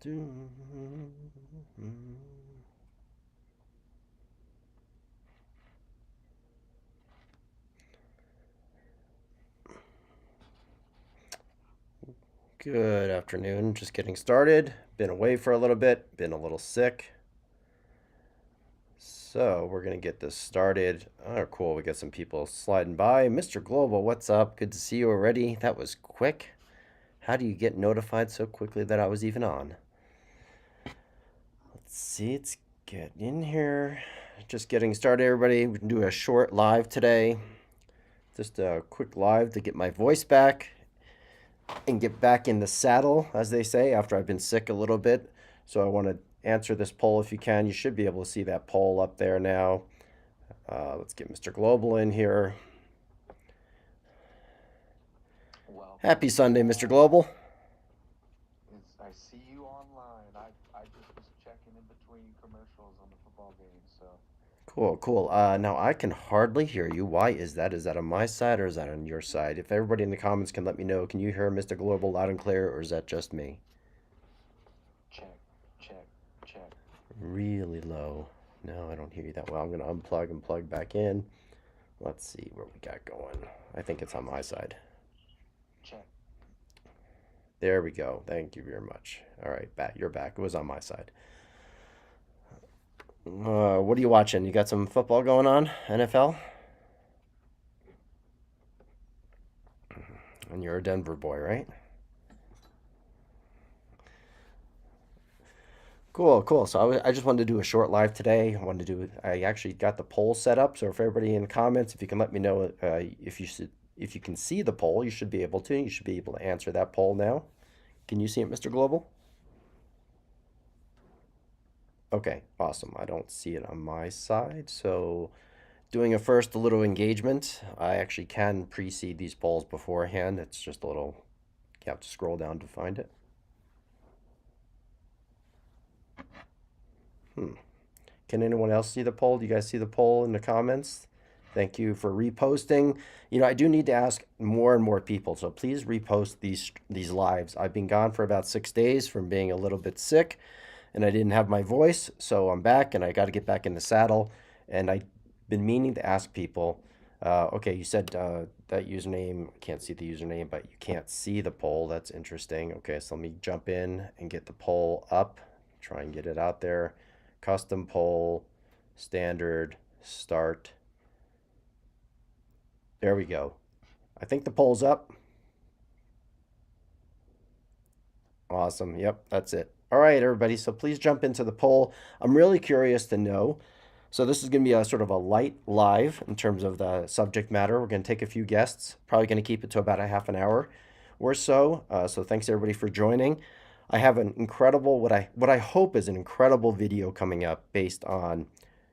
Good afternoon. Just getting started. Been away for a little bit, been a little sick. So we're going to get this started. Oh, cool. We got some people sliding by. Mr. Global, what's up? Good to see you already. That was quick. How do you get notified so quickly that I was even on? Let's see. Let's get in here. Just getting started, everybody. We can do a short live today. Just a quick live to get my voice back and get back in the saddle, as they say, after I've been sick a little bit. So I want to answer this poll if you can. You should be able to see that poll up there now. Let's get Mr. Global in here. Happy Sunday, Mr. Global. I see you online. I just was checking in between commercials on the football game, so Cool, cool. Now I can hardly hear you. Why is that? Is that on my side or is that on your side? If everybody in the comments can let me know, can you hear Mr. Global loud and clear or is that just me? check, check, check, Really low. No, I don't hear you that well. I'm going to unplug and plug back in. Let's see what we got going. I think it's on my side. check. There we go. Thank you very much. All right, back. You're back. It was on my side. What are you watching? You got some football going on? NFL? And you're a Denver boy, right? Cool, cool. So I just wanted to do a short live today. I actually got the poll set up. So if everybody in the comments, if you can let me know if you can see the poll, you should be able to. You should be able to answer that poll now. Can you see it, Mr. Global? Okay, awesome. I don't see it on my side. So doing a little engagement. I actually can precede these polls beforehand. It's just a little, you have to scroll down to find it. Hmm. Can anyone else see the poll? Do you guys see the poll in the comments? Thank you for reposting. I do need to ask more and more people, so please repost these lives. I've been gone for about 6 days from being a little bit sick, and I didn't have my voice, so I'm back, and I got to get back in the saddle. And I've been meaning to ask people. Okay, you said that username. I can't see the username, but you can't see the poll. That's interesting. Okay, so let me jump in and get the poll up. Try and get it out there. Custom poll, standard, start. There we go. I think the poll's up. Awesome. Yep, that's it. All right, everybody. So please jump into the poll. I'm really curious to know. So this is going to be a sort of a light live in terms of the subject matter. We're going to take a few guests. Probably going to keep it to about a half an hour or so. So thanks everybody for joining. I have an incredible what I hope is an incredible video coming up based on,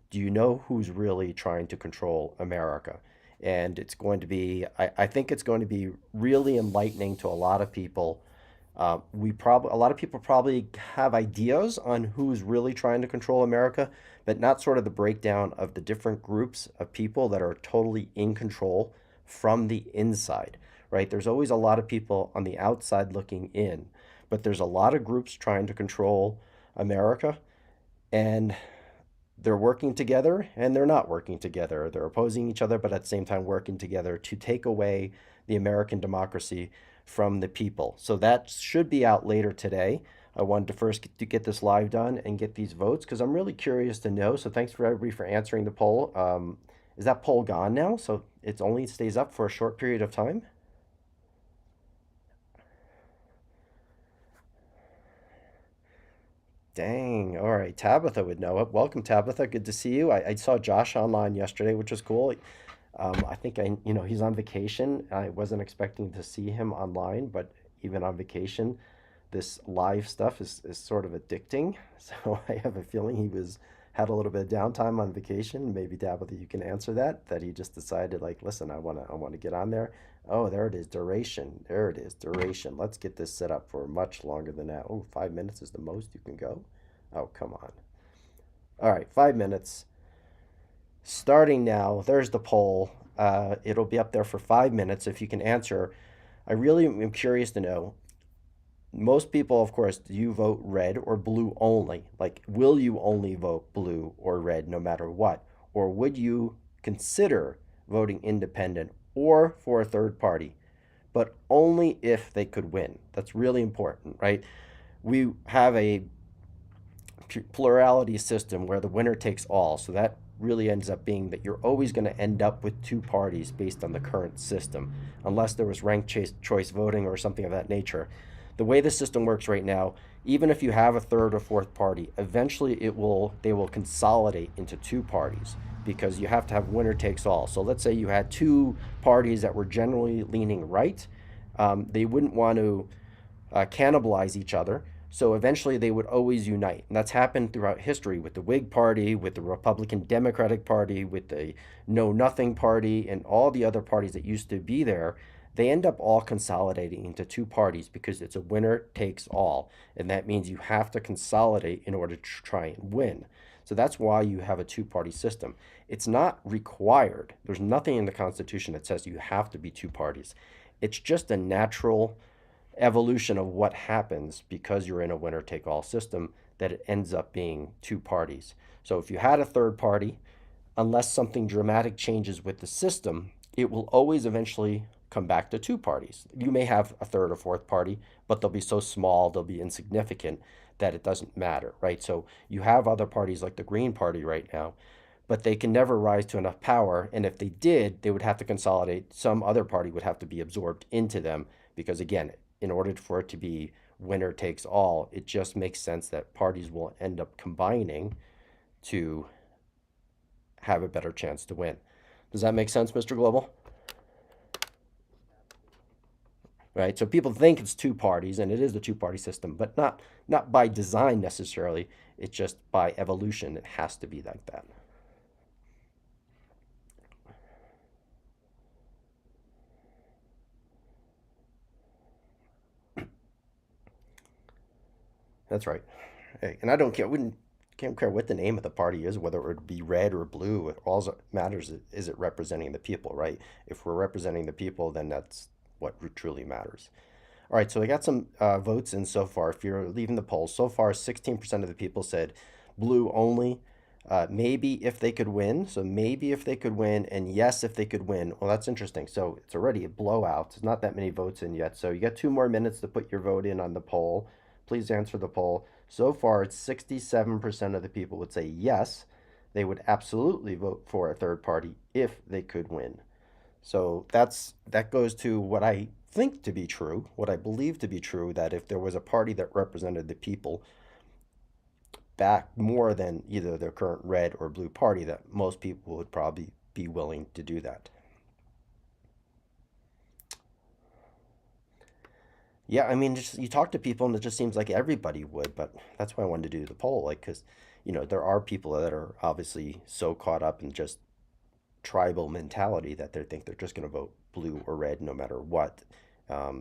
do you know who's really trying to control America? And it's going to be, I think it's going to be really enlightening to a lot of people. A lot of people probably have ideas on who's really trying to control America, but not sort of the breakdown of the different groups of people that are totally in control from the inside, right? There's always a lot of people on the outside looking in, but there's a lot of groups trying to control America, and they're working together and they're not working together. They're opposing each other, but at the same time working together to take away the American democracy from the people. So that should be out later today. I wanted to first get this live done and get these votes because I'm really curious to know. So thanks for everybody for answering the poll. Is that poll gone now? So it only stays up for a short period of time? Dang. All right. Tabitha would know it. Welcome, Tabitha. Good to see you. I saw Josh online yesterday, which was cool. I think he's on vacation. I wasn't expecting to see him online, but even on vacation, this live stuff is sort of addicting. So I have a feeling he had a little bit of downtime on vacation. Maybe Tabitha, you can answer that he just decided like, listen, I want to get on there. Oh, there it is, duration. There it is, duration. Let's get this set up for much longer than that. Oh, 5 minutes is the most you can go. Oh, come on. All right, 5 minutes. Starting now, there's the poll. It'll be up there for 5 minutes if you can answer. I really am curious to know, most people, of course, do you vote red or blue only? Like, will you only vote blue or red no matter what? Or would you consider voting independent or for a third party, but only if they could win? That's really important, right? We have a plurality system where the winner takes all. So that really ends up being that you're always going to end up with two parties based on the current system, unless there was ranked choice voting or something of that nature. The way the system works right now, even if you have a third or fourth party, eventually they will consolidate into two parties because you have to have winner takes all. So let's say you had two parties that were generally leaning right. They wouldn't want to cannibalize each other. So eventually they would always unite. And that's happened throughout history with the Whig Party, with the Republican Democratic Party, with the Know Nothing Party, and all the other parties that used to be there. They end up all consolidating into two parties because it's a winner takes all. And that means you have to consolidate in order to try and win. So that's why you have a two party system. It's not required. There's nothing in the Constitution that says you have to be two parties. It's just a natural evolution of what happens because you're in a winner take all system that it ends up being two parties. So if you had a third party, unless something dramatic changes with the system, it will always eventually come back to two parties. You may have a third or fourth party, but they'll be so small, they'll be insignificant that it doesn't matter, right? So you have other parties like the Green Party right now, but they can never rise to enough power. And if they did, they would have to consolidate. Some other party would have to be absorbed into them because, again, in order for it to be winner takes all, it just makes sense that parties will end up combining to have a better chance to win. Does that make sense, Mr. Global? Right? So people think it's two parties, and it is the two-party system, but not by design necessarily. It's just by evolution. It has to be like that. That's right. Hey, and I don't care. Wouldn't can't care what the name of the party is, whether it would be red or blue. All that matters is it representing the people, right? If we're representing the people, then that's what truly matters. All right, so I got some votes in so far. If you're leaving the polls, so far 16% of the people said blue only. Maybe if they could win. So maybe if they could win, and yes if they could win. Well, that's interesting. So it's already a blowout. There's not that many votes in yet. So you got 2 more minutes to put your vote in on the poll. Please answer the poll. So far, it's 67% of the people would say yes, they would absolutely vote for a third party if they could win. So that goes to what I think to be true, what I believe to be true, that if there was a party that represented the people back more than either their current red or blue party, that most people would probably be willing to do that. Yeah, I mean, just you talk to people and it just seems like everybody would, but that's why I wanted to do the poll, like, because, there are people that are obviously so caught up in just tribal mentality that they think they're just going to vote blue or red no matter what.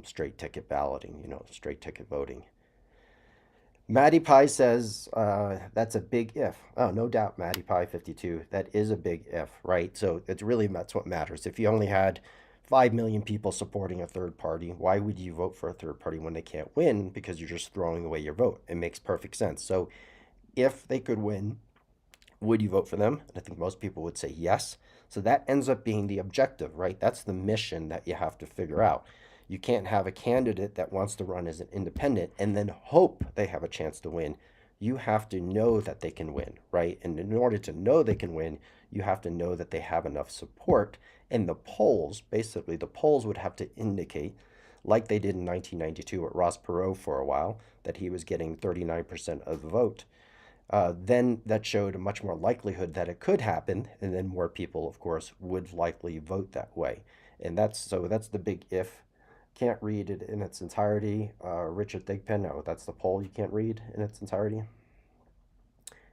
Straight ticket balloting, straight ticket voting. Maddie Pie says that's a big if. Oh, no doubt, Maddie Pie 52. That is a big if, right? So it's really that's what matters. If you only had 5 million people supporting a third party, why would you vote for a third party when they can't win? Because you're just throwing away your vote. It makes perfect sense. So if they could win, would you vote for them? And I think most people would say yes. So that ends up being the objective, right? That's the mission that you have to figure out. You can't have a candidate that wants to run as an independent and then hope they have a chance to win. You have to know that they can win, right? And in order to know they can win, you have to know that they have enough support. And the polls, basically, the polls would have to indicate, like they did in 1992 at Ross Perot for a while, that he was getting 39% of the vote. Then that showed a much more likelihood that it could happen, and then more people, of course, would likely vote that way. And that's the big if. Can't read it in its entirety. Richard Thigpen, no, that's the poll you can't read in its entirety.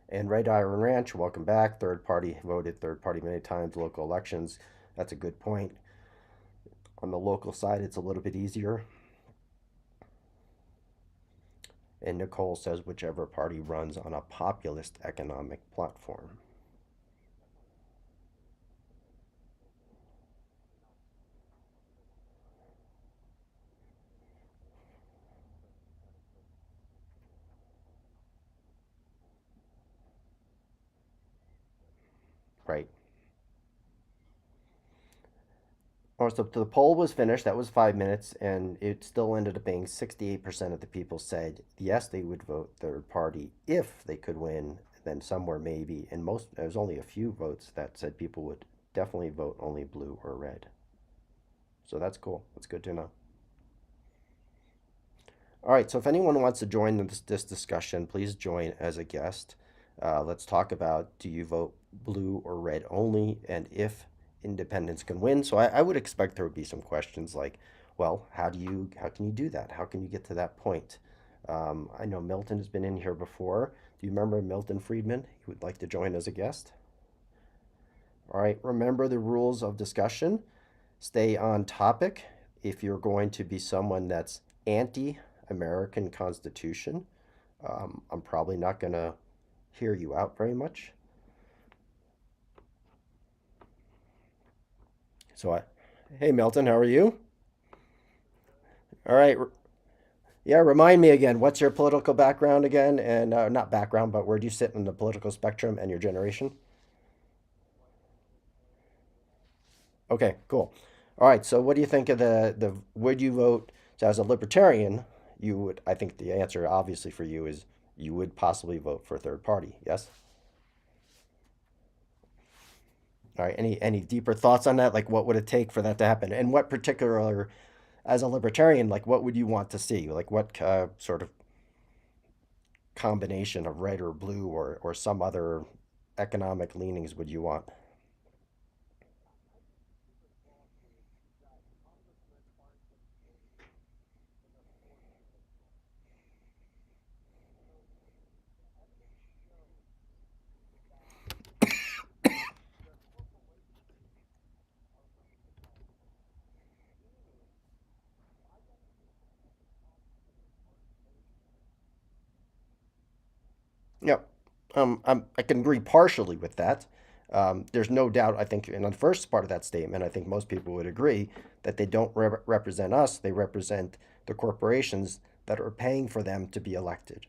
And Red Iron Ranch, welcome back. Third party voted third party many times. Local elections, that's a good point. On the local side, it's a little bit easier. And Nicole says whichever party runs on a populist economic platform. Right. Or so the poll was finished. That was 5 minutes, and it still ended up being 68% of the people said yes, they would vote third party if they could win. Then some were maybe, and most there was only a few votes that said people would definitely vote only blue or red. So that's cool. That's good to know. All right. So if anyone wants to join this discussion, please join as a guest. Let's talk about, do you vote blue or red only, and if independents can win. So I would expect there would be some questions like, well, how can you do that? How can you get to that point? I know Milton has been in here before. Do you remember Milton Friedman? He would like to join as a guest. All right. Remember the rules of discussion. Stay on topic. If you're going to be someone that's anti American Constitution, I'm probably not going to hear you out very much. So hey Milton, how are you? All right, yeah. Remind me again. What's your political background again? And not background, but where do you sit in the political spectrum and your generation? Okay, cool. All right. So what do you think of the would you vote? So as a libertarian, you would. I think the answer obviously for you is you would possibly vote for a third party. Yes. All right. Any deeper thoughts on that? Like, what would it take for that to happen? And what particular, as a libertarian, like, what would you want to see? Like, what sort of combination of red or blue or some other economic leanings would you want? Yep. I can agree partially with that. There's no doubt, I think, in the first part of that statement, I think most people would agree that they don't represent us, they represent the corporations that are paying for them to be elected.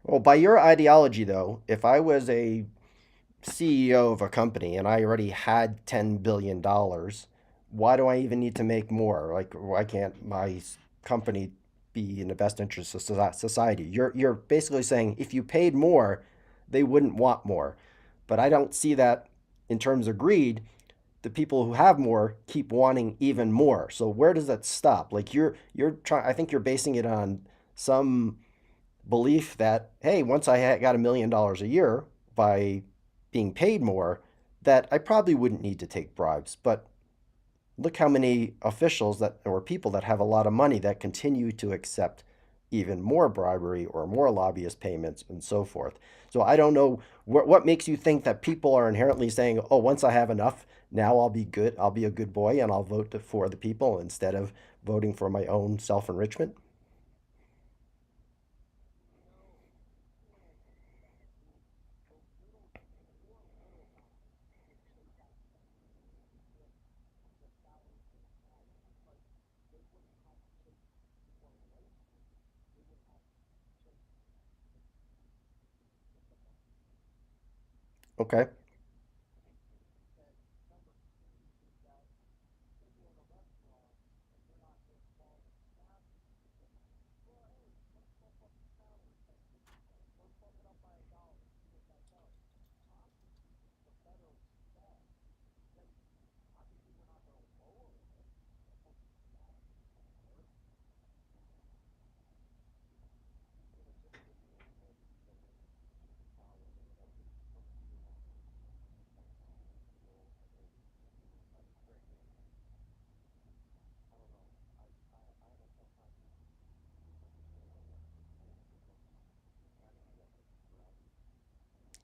Well, by your ideology, though, if I was a CEO of a company and I already had $10 billion, why do I even need to make more? Like, why can't my company be in the best interest of society? You're basically saying if you paid more, they wouldn't want more. But I don't see that in terms of greed. The people who have more keep wanting even more. So where does that stop? Like you're trying. I think you're basing it on some belief that, hey, once I got $1 million a year by being paid more, that I probably wouldn't need to take bribes. But look how many officials that or people that have a lot of money that continue to accept even more bribery or more lobbyist payments and so forth. So I don't know what makes you think that people are inherently saying, "Oh, once I have enough, now I'll be good. I'll be a good boy and I'll vote for the people instead of voting for my own self-enrichment." Okay.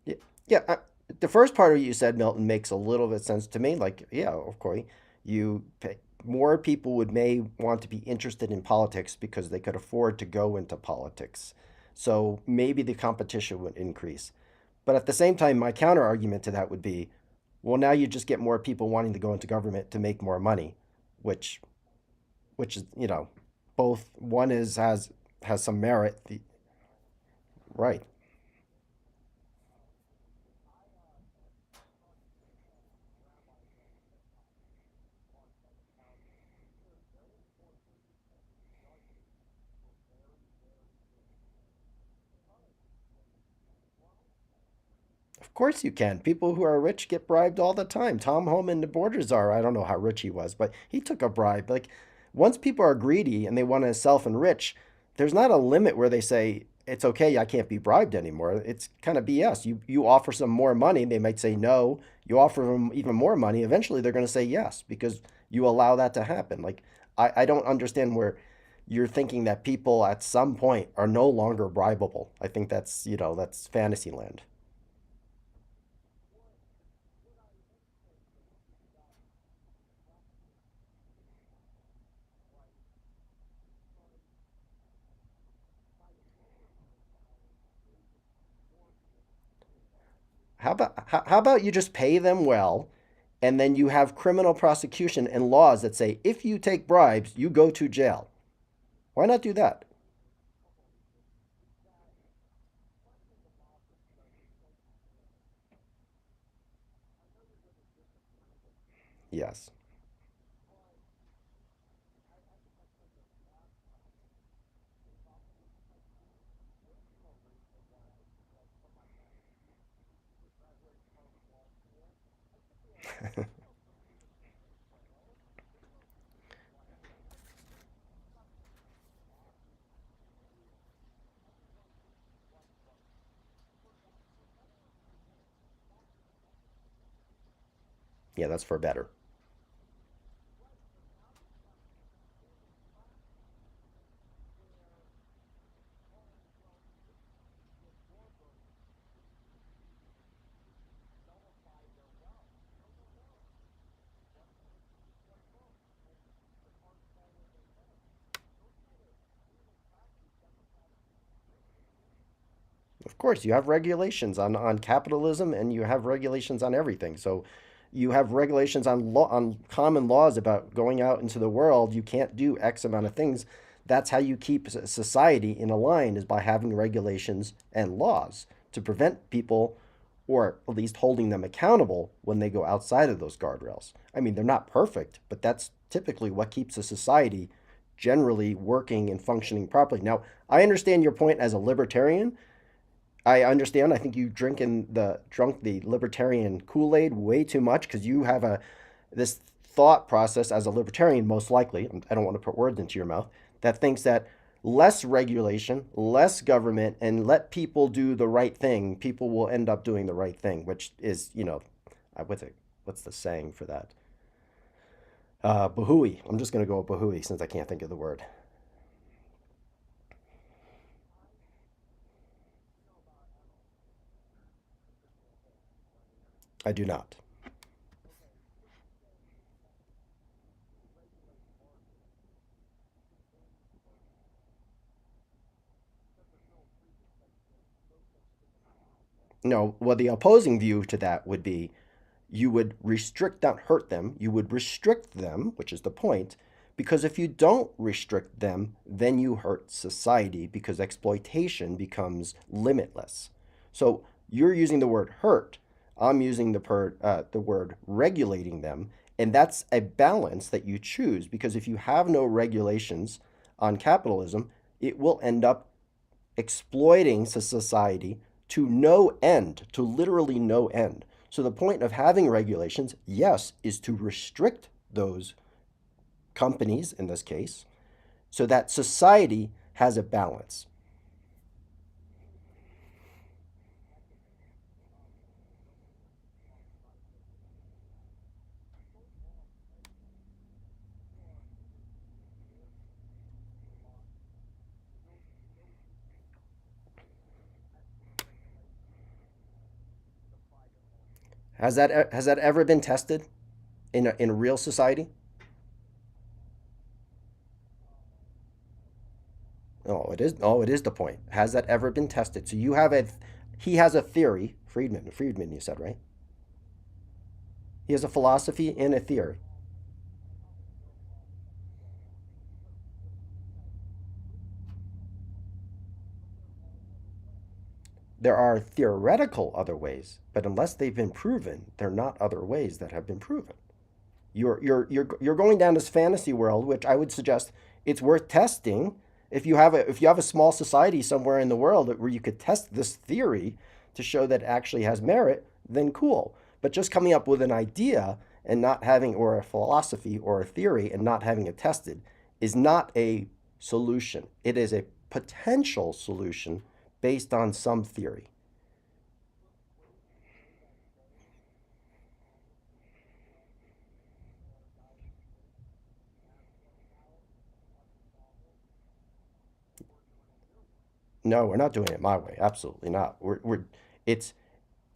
Yeah, yeah. The first part of what you said, Milton, makes a little bit of sense to me. Like, yeah, of course, you pay. more people would may want to be interested in politics because they could afford to go into politics. So maybe the competition would increase. But at the same time, my counter argument to that would be, well, now you just get more people wanting to go into government to make more money, which which is, both one is has some merit. Right. Of course you can. People who are rich get bribed all the time. Tom Homan, the border czar, I don't know how rich he was, but he took a bribe. Like, once people are greedy and they want to self enrich, there's not a limit where they say, it's okay, I can't be bribed anymore. It's kind of BS. You offer some more money, they might say no. You offer them even more money, eventually they're going to say yes because you allow that to happen. Like, I don't understand where you're thinking that people at some point are no longer bribable. I think that's fantasy land. How about you just pay them well, and then you have criminal prosecution and laws that say if you take bribes, you go to jail. Why not do that? Yes. Yeah, that's for better. Of course, you have regulations on capitalism and you have regulations on everything. So you have regulations on law on common laws about going out into the world. You can't do X amount of things. That's how you keep society in a line is by having regulations and laws to prevent people or at least holding them accountable when they go outside of those guardrails. I mean, they're not perfect, but that's typically what keeps a society generally working and functioning properly. Now, I understand your point as a libertarian. I understand. I think you drunk the libertarian Kool-Aid way too much because you have a this thought process as a libertarian, most likely. I don't want to put words into your mouth. That thinks that less regulation, less government, and let people do the right thing. People will end up doing the right thing, which is, what's the saying for that? Bahui. I'm just gonna go with Bahui since I can't think of the word. I do not. No. Well, the opposing view to that would be you would restrict, not hurt them. You would restrict them, which is the point, because if you don't restrict them, then you hurt society because exploitation becomes limitless. So you're using the word hurt. I'm using the word regulating them, and that's a balance that you choose because if you have no regulations on capitalism, it will end up exploiting society to no end, to literally no end. So the point of having regulations, yes, is to restrict those companies in this case so that society has a balance. Has that ever been tested in a real society? Oh, it is. Oh, it is the point. Has that ever been tested? So you have a, he has a theory. Friedman, you said, right? He has a philosophy and a theory. There are theoretical other ways, but unless they've been proven, they're not other ways that have been proven. You're going down this fantasy world, which I would suggest it's worth testing. If you have a small society somewhere in the world where you could test this theory to show that it actually has merit, then cool. But just coming up with an idea and not having, or a philosophy or a theory and not having it tested is not a solution. It is a potential solution based on some theory. No, we're not doing it my way. Absolutely not. It's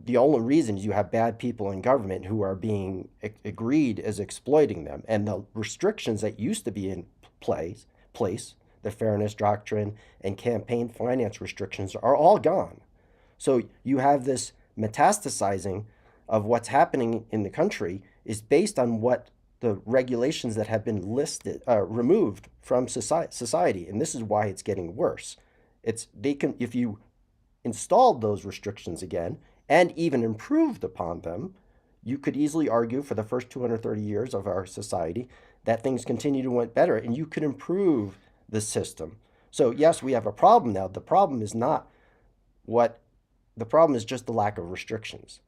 the only reason is you have bad people in government who are being agreed as exploiting them, and the restrictions that used to be in place, the fairness doctrine and campaign finance restrictions are all gone. So you have this metastasizing of what's happening in the country is based on what the regulations that have been removed from society, and this is why it's getting worse. It's they can if you installed those restrictions again and even improved upon them, you could easily argue for the first 230 years of our society that things continue to went better and you could improve the system. So yes, we have a problem now. What the problem is just the lack of restrictions.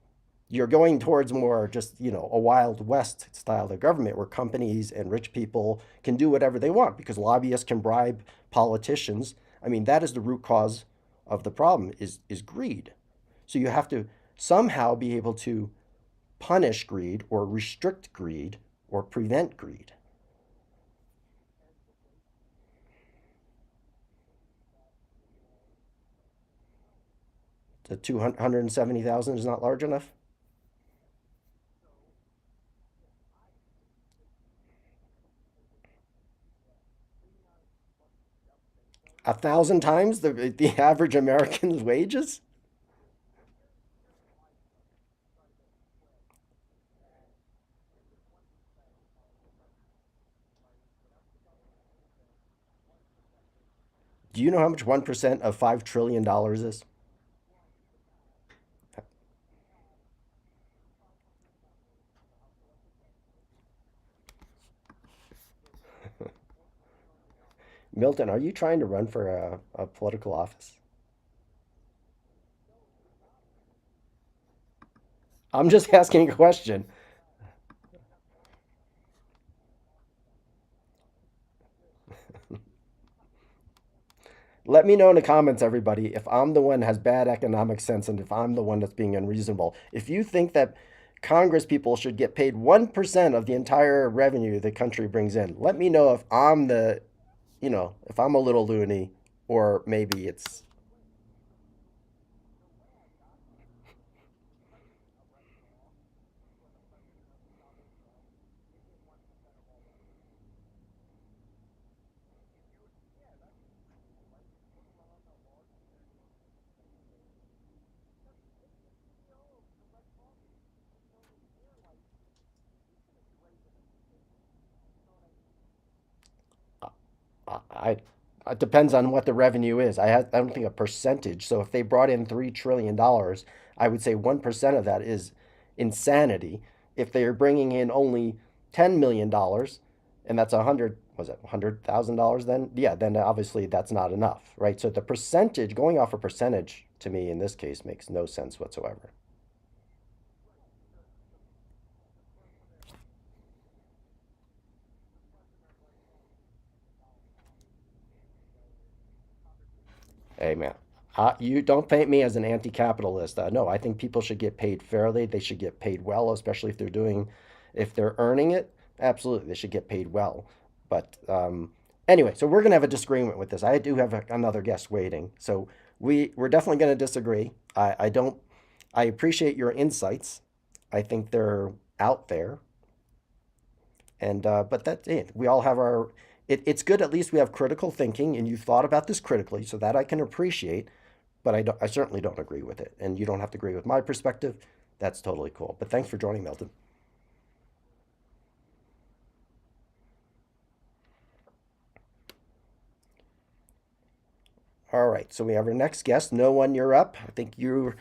You're going towards more just, a Wild West style of government where companies and rich people can do whatever they want because lobbyists can bribe politicians. I mean, that is the root cause of the problem is greed. So you have to somehow be able to punish greed or restrict greed or prevent greed. The 270,000 is not large enough. 1,000 times the average American's wages. Do you know how much 1% of $5 trillion is? Milton, are you trying to run for a political office? I'm just asking a question. Let me know in the comments, everybody, if I'm the one that has bad economic sense and if I'm the one that's being unreasonable. If you think that Congress people should get paid 1% of the entire revenue the country brings in, let me know if if I'm a little loony or maybe it's. I it depends on what the revenue is. I don't think a percentage. So if they brought in $3 trillion, I would say 1% of that is insanity. If they are bringing in only $10 million, and that's 100,000 dollars, then yeah, then obviously that's not enough, right? So the percentage going off a percentage to me in this case makes no sense whatsoever. Hey, man. You don't paint me as an anti-capitalist. No, I think people should get paid fairly. They should get paid well, especially if they're earning it. Absolutely, they should get paid well. But anyway, so we're gonna have a disagreement with this. I do have another guest waiting, so we're definitely gonna disagree. I don't. I appreciate your insights. I think they're out there, and but that's it. We all have our It's good at least we have critical thinking and you thought about this critically, so that I can appreciate, but I certainly don't agree with it. And you don't have to agree with my perspective. That's totally cool. But thanks for joining, Milton. All right, so we have our next guest. No one, you're up. I think you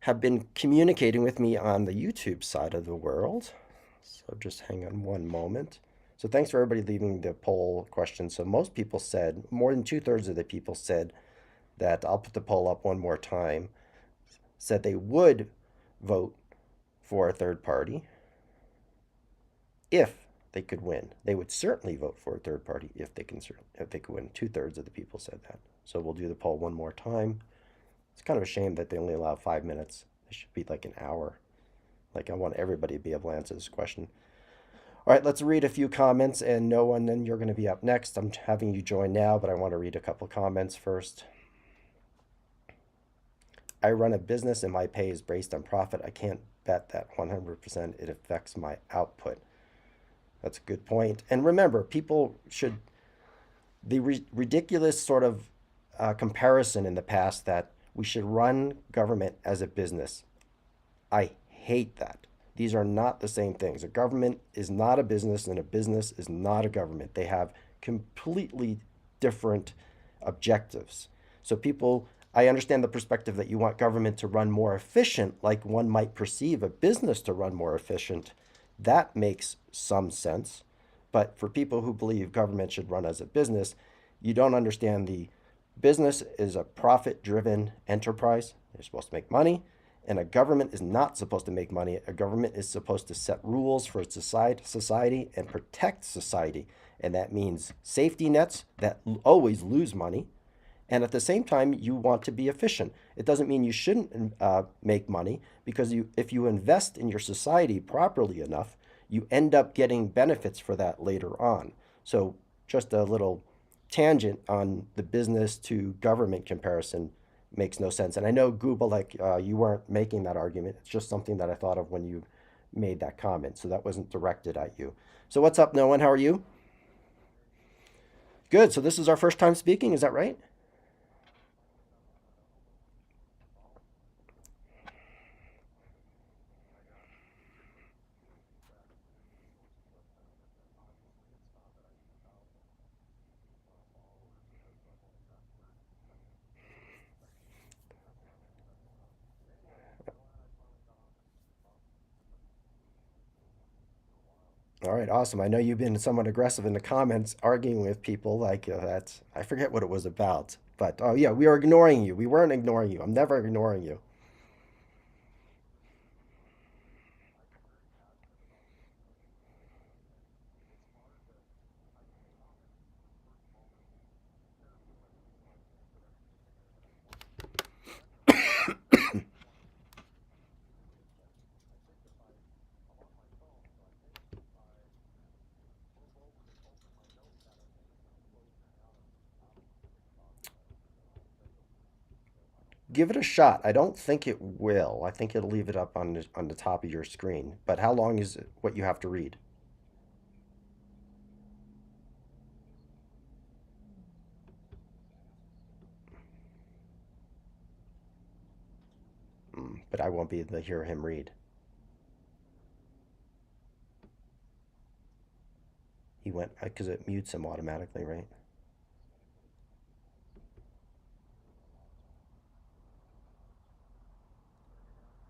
have been communicating with me on the YouTube side of the world. So just hang on one moment. So thanks for everybody leaving the poll question. So most people said, more than two-thirds of the people said that, I'll put the poll up one more time, said they would vote for a third party if they could win. They would certainly vote for a third party if they could win. Two-thirds of the people said that. So we'll do the poll one more time. It's kind of a shame that they only allow 5 minutes. It should be like an hour. Like I want everybody to be able to answer this question. All right, let's read a few comments, and no one, then you're going to be up next. I'm having you join now, but I want to read a couple comments first. I run a business and my pay is based on profit. I can't bet that 100% it affects my output. That's a good point. And remember, people should, the ridiculous sort of comparison in the past that we should run government as a business. I hate that. These are not the same things. A government is not a business, and a business is not a government. They have completely different objectives. So, people, I understand the perspective that you want government to run more efficient, like one might perceive a business to run more efficient. That makes some sense. But for people who believe government should run as a business, you don't understand the business is a profit driven enterprise. They're supposed to make money. And a government is not supposed to make money. A government is supposed to set rules for its society and protect society. And that means safety nets that always lose money. And at the same time, you want to be efficient. It doesn't mean you shouldn't make money, because if you invest in your society properly enough, you end up getting benefits for that later on. So just a little tangent on the business to government comparison makes no sense. And I know Google, like you weren't making that argument. It's just something that I thought of when you made that comment. So that wasn't directed at you. So what's up, Noah? How are you? Good. So this is our first time speaking. Is that right? All right, awesome. I know you've been somewhat aggressive in the comments, arguing with people. Like that's, I forget what it was about, but oh yeah, we were ignoring you. We weren't ignoring you. I'm never ignoring you. Give it a shot. I don't think it will. I think it'll leave it up on the top of your screen. But how long is it? What you have to read? But I won't be able to hear him read. He went because it mutes him automatically, right?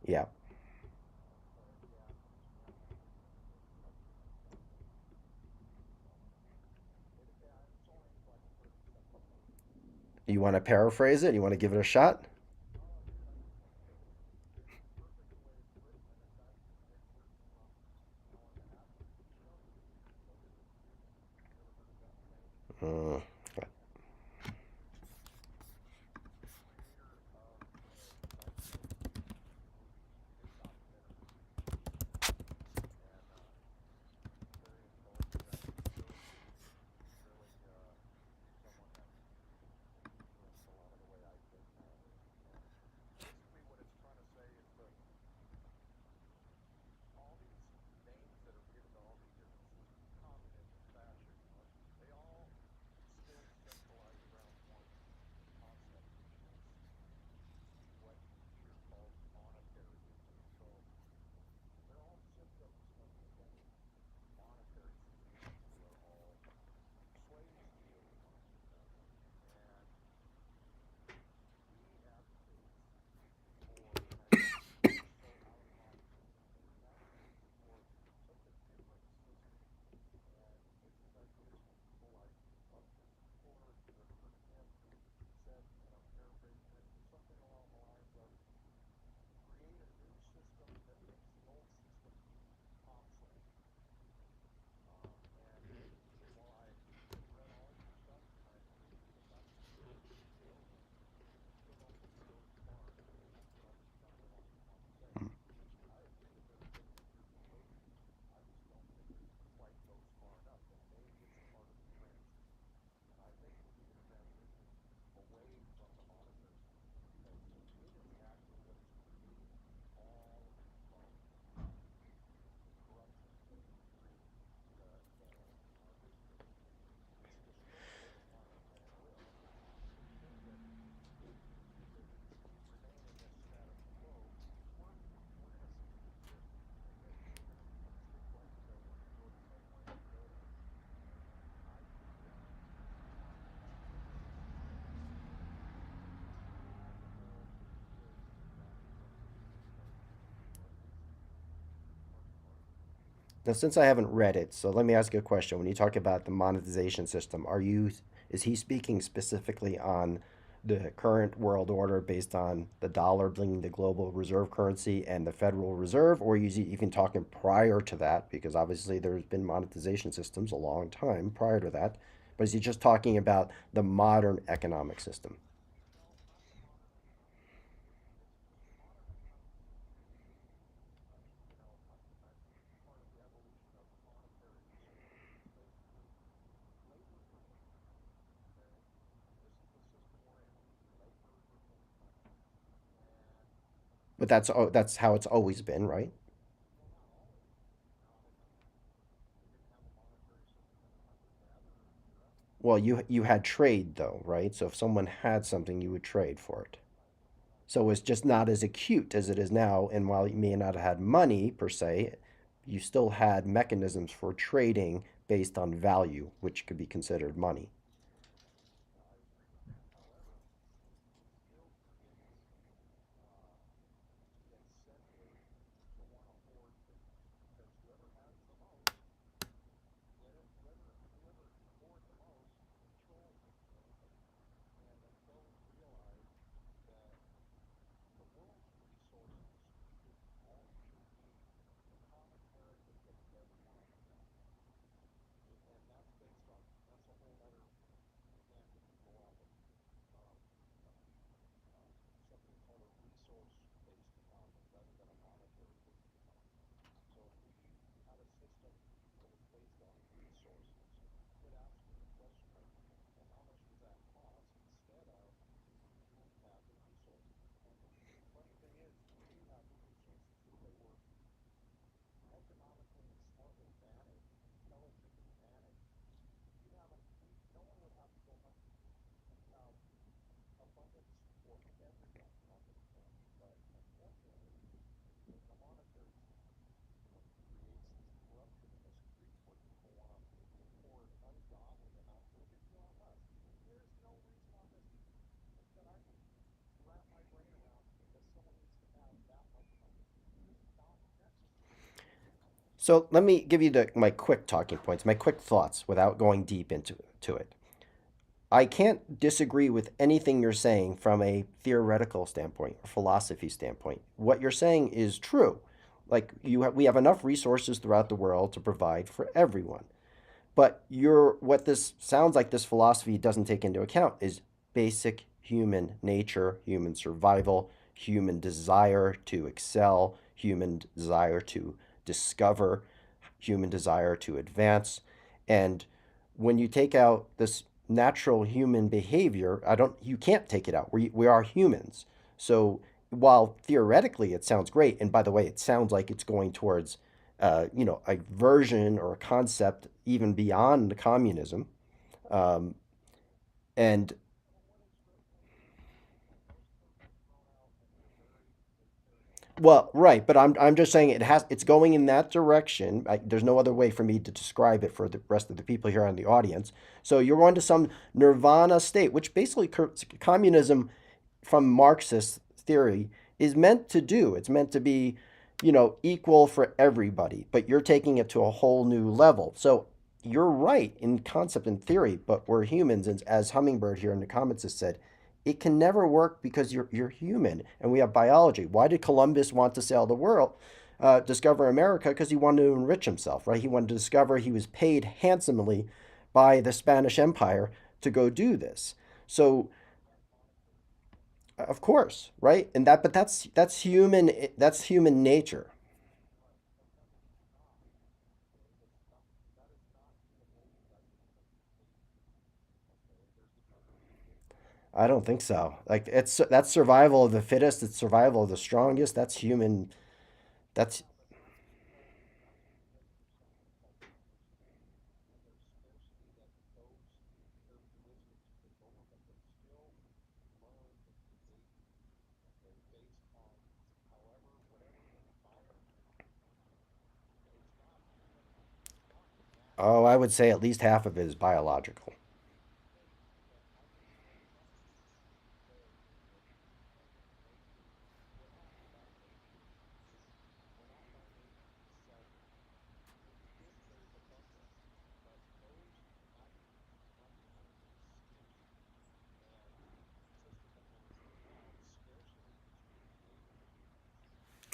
Yeah. You want to paraphrase it? You want to give it a shot? Uh, Now, since I haven't read it, so let me ask you a question. When you talk about the monetization system, is he speaking specifically on the current world order based on the dollar being the global reserve currency and the Federal Reserve, or is he even talking prior to that? Because obviously there's been monetization systems a long time prior to that. But is he just talking about the modern economic system? But that's how it's always been, right? Well, you had trade though, right? So if someone had something, you would trade for it. So it's just not as acute as it is now. And while you may not have had money per se, you still had mechanisms for trading based on value, which could be considered money. So let me give you my quick talking points, my quick thoughts without going deep into it. I can't disagree with anything you're saying from a theoretical standpoint or philosophy standpoint. What you're saying is true. Like we have enough resources throughout the world to provide for everyone. But what this sounds like this philosophy doesn't take into account is basic human nature, human survival, human desire to excel, human desire to discover, human desire to advance. And when you take out this natural human behavior, you can't take it out. We are humans. So while theoretically it sounds great, and by the way, it sounds like it's going towards a version or a concept even beyond communism. Um, and well, right, but I'm just saying it's going in that direction. There's no other way for me to describe it for the rest of the people here in the audience. So you're going to some nirvana state, which basically communism from Marxist theory is meant to do. It's meant to be, equal for everybody, but you're taking it to a whole new level. So you're right in concept and theory, but we're humans, and as Hummingbird here in the comments has said, it can never work because you're human and we have biology. Why did Columbus want to sail the world, discover America? Because he wanted to enrich himself, right? He wanted to discover. He was paid handsomely by the Spanish Empire to go do this. So of course, right? But that's human. That's human nature. I don't think so. Like that's survival of the fittest. It's survival of the strongest. That's human. That's oh, I would say at least half of it is biological.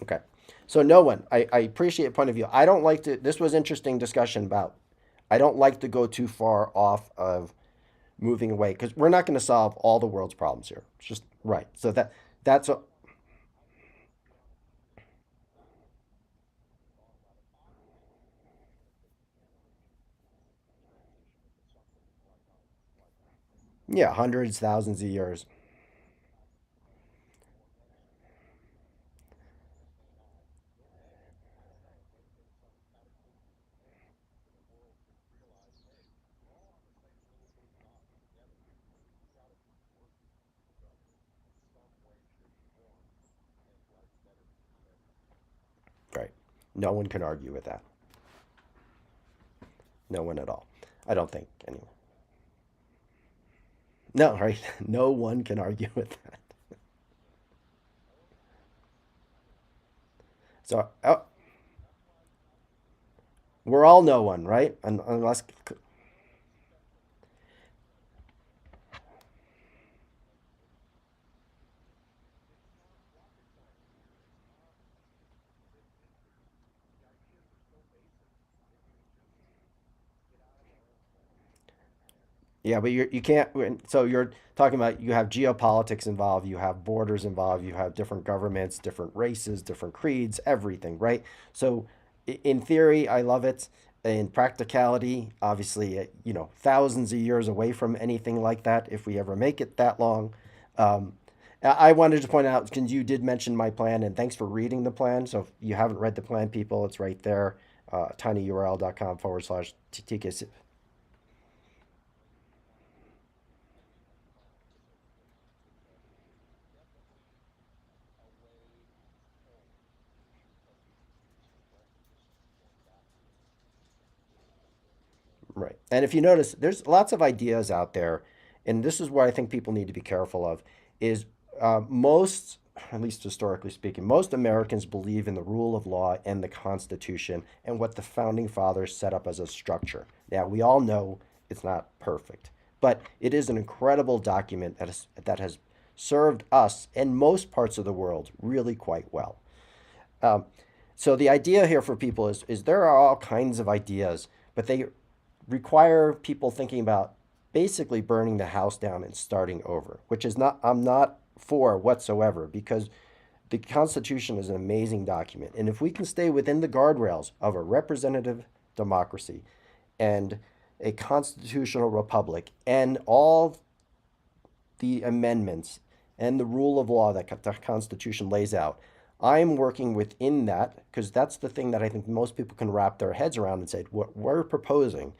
Okay. So no one. I appreciate your point of view. I don't like to. This was interesting discussion about. I don't like to go too far off of moving away because we're not going to solve all the world's problems here. It's just right. So that's a, yeah, hundreds, thousands of years. Right. No one can argue with that. No one at all. I don't think anyway. No, right? No one can argue with that. So we're all no one, right? Unless, yeah, but you can't. So you're talking about you have geopolitics involved, you have borders involved, you have different governments, different races, different creeds, everything, right? So in theory, I love it. In practicality, obviously, thousands of years away from anything like that, if we ever make it that long. Um, I wanted to point out, because you did mention my plan, and thanks for reading the plan. So if you haven't read the plan, people, it's right there, tinyurl.com/TK. Right. And if you notice, there's lots of ideas out there, and this is where I think people need to be careful of, is most, at least historically speaking, most Americans believe in the rule of law and the Constitution and what the founding fathers set up as a structure. Now, we all know it's not perfect, but it is an incredible document that has served us and most parts of the world really quite well. Um, so the idea here for people is there are all kinds of ideas, but they require people thinking about basically burning the house down and starting over, which is not I'm not for whatsoever because the Constitution is an amazing document. And if we can stay within the guardrails of a representative democracy and a constitutional republic and all the amendments and the rule of law that the Constitution lays out, I'm working within that because that's the thing that I think most people can wrap their heads around and say, what we're proposing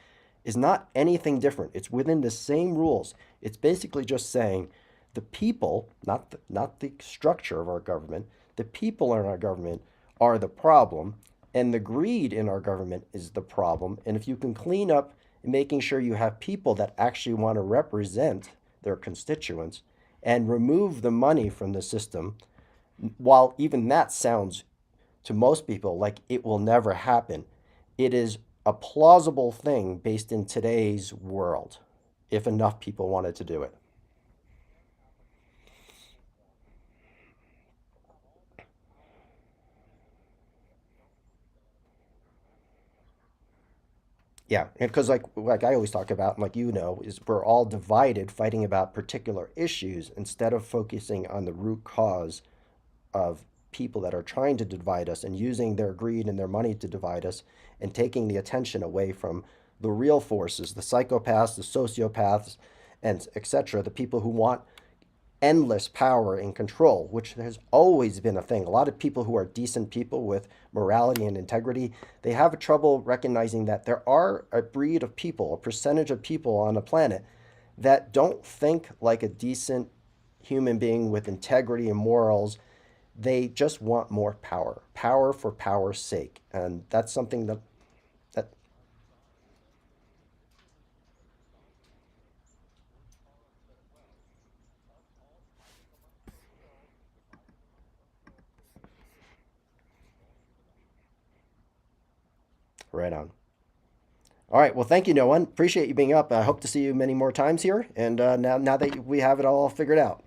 is not anything different. It's within the same rules. It's basically just saying the people, not the structure of our government, the people in our government are the problem, and the greed in our government is the problem. And if you can clean up making sure you have people that actually want to represent their constituents and remove the money from the system, while even that sounds to most people like it will never happen, it is a plausible thing based in today's world if enough people wanted to do it. Yeah, because like I always talk about, and like is we're all divided fighting about particular issues instead of focusing on the root cause of people that are trying to divide us and using their greed and their money to divide us and taking the attention away from the real forces, the psychopaths, the sociopaths, and etc., the people who want endless power and control, which has always been a thing. A lot of people who are decent people with morality and integrity, they have trouble recognizing that there are a breed of people, a percentage of people on the planet that don't think like a decent human being with integrity and morals. They just want more power, power for power's sake, and that's something that right on. All right, well, thank you, no one. Appreciate you being up. I hope to see you many more times here, and now that we have it all figured out.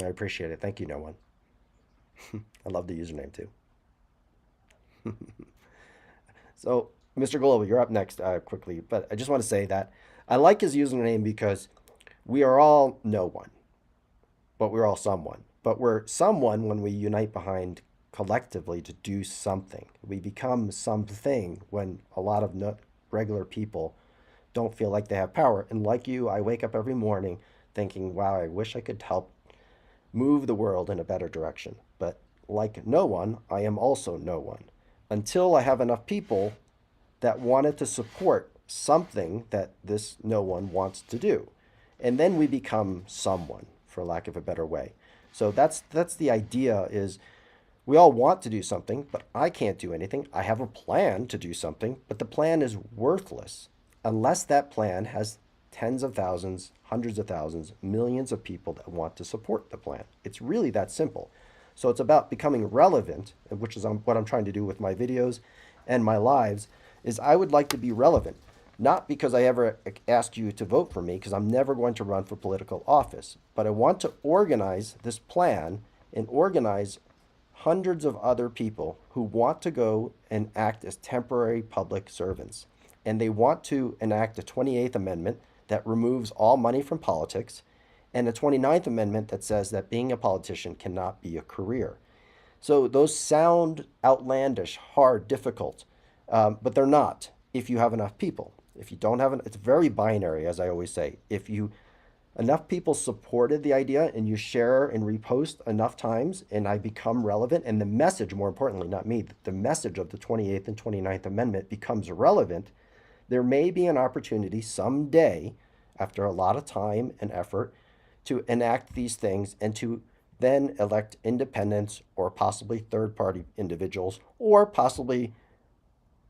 I appreciate it. Thank you, no one. I love the username too. So, Mr. Global, you're up next quickly, but I just want to say that I like his username because we are all no one, but we're all someone. But we're someone when we unite behind collectively to do something. We become something when a lot of regular people don't feel like they have power. And like you, I wake up every morning thinking, wow, I wish I could help move the world in a better direction. But like no one, I am also no one. Until I have enough people that wanted to support something that this no one wants to do. And then we become someone, for lack of a better way. So that's the idea is we all want to do something, but I can't do anything. I have a plan to do something, but the plan is worthless unless that plan has tens of thousands, hundreds of thousands, millions of people that want to support the plan. It's really that simple. So it's about becoming relevant, which is what I'm trying to do with my videos and my lives, is I would like to be relevant. Not because I ever ask you to vote for me, because I'm never going to run for political office, but I want to organize this plan and organize hundreds of other people who want to go and act as temporary public servants. And they want to enact a 28th Amendment that removes all money from politics and a 29th Amendment that says that being a politician cannot be a career. So those sound outlandish, hard, difficult, but they're not if you have enough people. If you don't have it's very binary, as I always say. If you enough people supported the idea and you share and repost enough times and I become relevant and the message, more importantly, not me, the message of the 28th and 29th Amendment becomes relevant, there may be an opportunity someday, after a lot of time and effort, to enact these things and to then elect independents or possibly third party individuals or possibly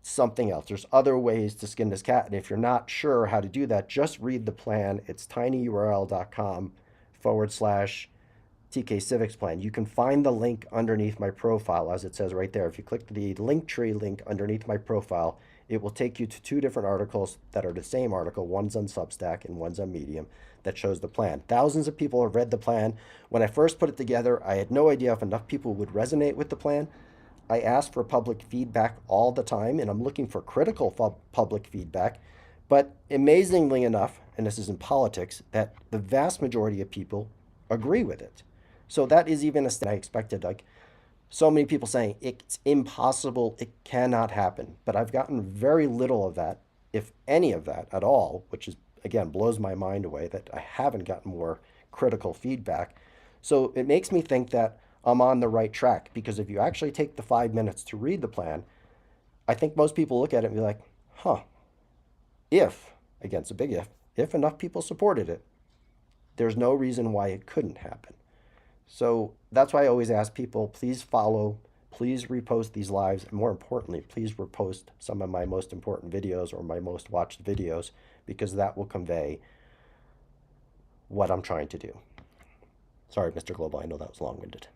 something else. There's other ways to skin this cat. And if you're not sure how to do that, just read the plan. It's tinyurl.com/TK Civics Plan. You can find the link underneath my profile, as it says right there. If you click the Linktree link underneath my profile, it will take you to two different articles that are the same article. One's on Substack and one's on Medium that shows the plan. Thousands of people have read the plan. When I first put it together, I had no idea if enough people would resonate with the plan. I ask for public feedback all the time, and I'm looking for critical public feedback. But amazingly enough, and this is in politics, that the vast majority of people agree with it. So that is even a I expected. Like so many people saying it's impossible, it cannot happen. But I've gotten very little of that, if any of that at all, which is again blows my mind away that I haven't gotten more critical feedback. So it makes me think that I'm on the right track because if you actually take the 5 minutes to read the plan, I think most people look at it and be like, huh, if, again, it's a big if enough people supported it, there's no reason why it couldn't happen. So that's why I always ask people, please follow, please repost these lives, and more importantly, please repost some of my most important videos or my most watched videos because that will convey what I'm trying to do. Sorry, Mr. Global, I know that was long-winded.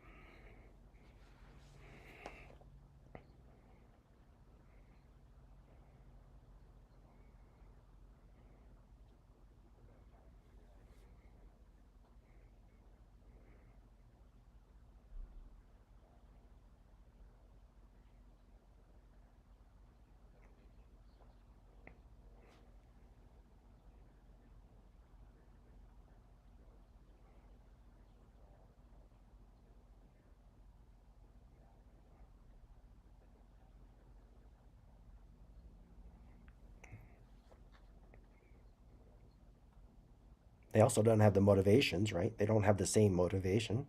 They also don't have the motivations, right? They don't have the same motivation.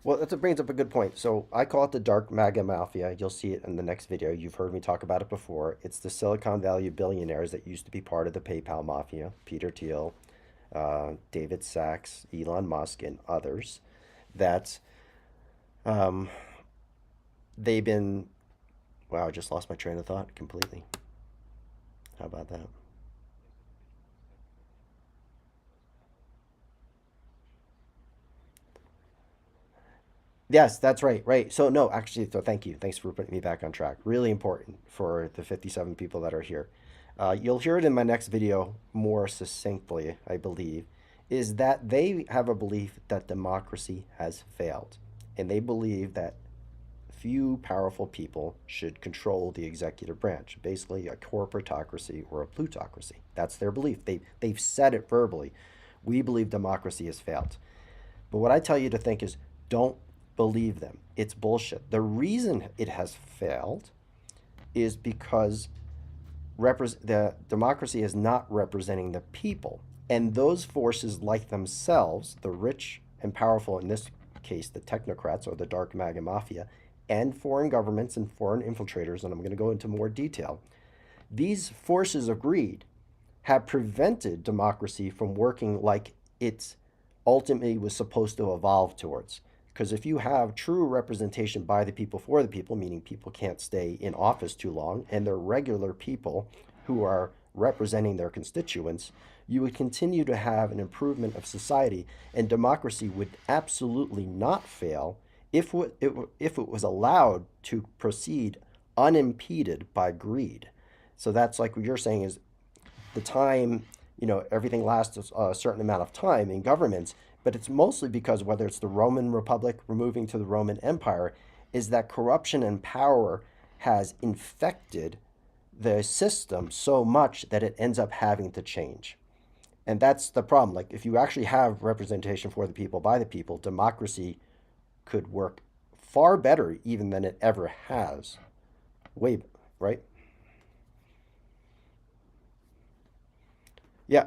Well, that brings up a good point. So I call it the dark MAGA mafia. You'll see it in the next video. You've heard me talk about it before. It's the Silicon Valley billionaires that used to be part of the PayPal mafia, Peter Thiel, David Sachs, Elon Musk, and others. That um, they've been. Wow, I just lost my train of thought completely. How about that? Yes, that's right. Right. So no, actually, so thank you. Thanks for putting me back on track. Really important for the 57 people that are here. You'll hear it in my next video more succinctly, I believe, is that they have a belief that democracy has failed. And they believe that few powerful people should control the executive branch, basically a corporatocracy or a plutocracy. That's their belief. They've said it verbally. We believe democracy has failed. But what I tell you to think is don't believe them. It's bullshit. The reason it has failed is because the democracy is not representing the people. And those forces, like themselves, the rich and powerful, in this case, the technocrats or the dark MAGA mafia, and foreign governments and foreign infiltrators, and I'm going to go into more detail, these forces of greed have prevented democracy from working like it's ultimately was supposed to evolve towards. Because if you have true representation by the people for the people, meaning people can't stay in office too long, and they're regular people who are representing their constituents, you would continue to have an improvement of society, and democracy would absolutely not fail if it was allowed to proceed unimpeded by greed. So that's like what you're saying is the time, everything lasts a certain amount of time in governments, but it's mostly because whether it's the Roman Republic removing to the Roman Empire, is that corruption and power has infected the system so much that it ends up having to change. And that's the problem. Like, if you actually have representation for the people by the people, democracy could work far better even than it ever has. Way, right? Yeah,